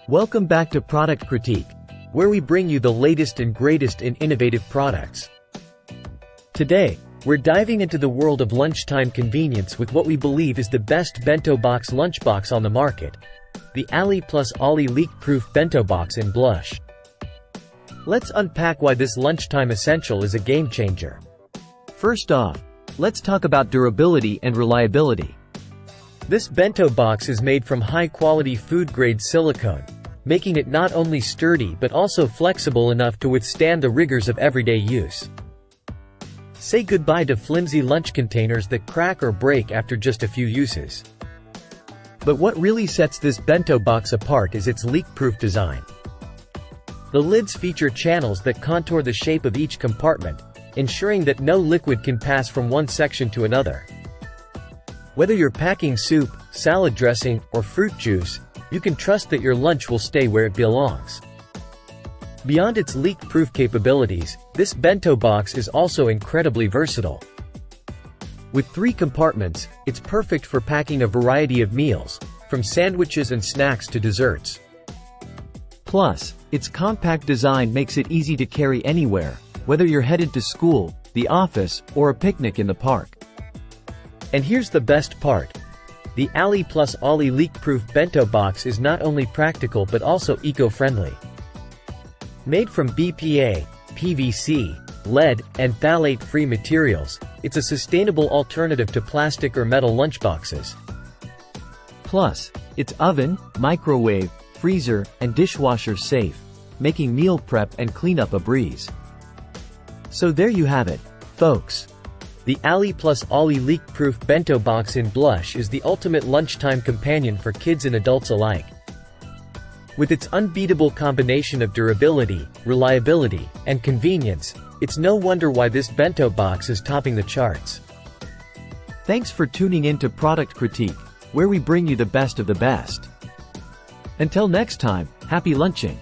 Welcome back to Product Critique, where we bring you the latest and greatest in innovative products. Today, we're diving into the world of lunchtime convenience with what we believe is the best bento box lunchbox on the market, the Ali+Oli leak-proof bento box in blush. Let's unpack why this lunchtime essential is a game-changer. First off, let's talk about durability and reliability. This bento box is made from high-quality food-grade silicone, making it not only sturdy but also flexible enough to withstand the rigors of everyday use. Say goodbye to flimsy lunch containers that crack or break after just a few uses. But what really sets this bento box apart is its leak-proof design. The lids feature channels that contour the shape of each compartment, ensuring that no liquid can pass from one section to another. Whether you're packing soup, salad dressing, or fruit juice, you can trust that your lunch will stay where it belongs. Beyond its leak-proof capabilities, this bento box is also incredibly versatile. With 3 compartments, it's perfect for packing a variety of meals, from sandwiches and snacks to desserts. Plus, its compact design makes it easy to carry anywhere, whether you're headed to school, the office, or a picnic in the park. And here's the best part. The Ali+Oli leak-proof bento box is not only practical but also eco-friendly. Made from BPA, PVC, lead, and phthalate-free materials, it's a sustainable alternative to plastic or metal lunchboxes. Plus, it's oven, microwave, freezer, and dishwasher safe, making meal prep and cleanup a breeze. So there you have it, folks. The Ali+Oli leak-proof bento box in blush is the ultimate lunchtime companion for kids and adults alike. With its unbeatable combination of durability, reliability, and convenience, it's no wonder why this bento box is topping the charts. Thanks for tuning in to Product Critique, where we bring you the best of the best. Until next time, happy lunching!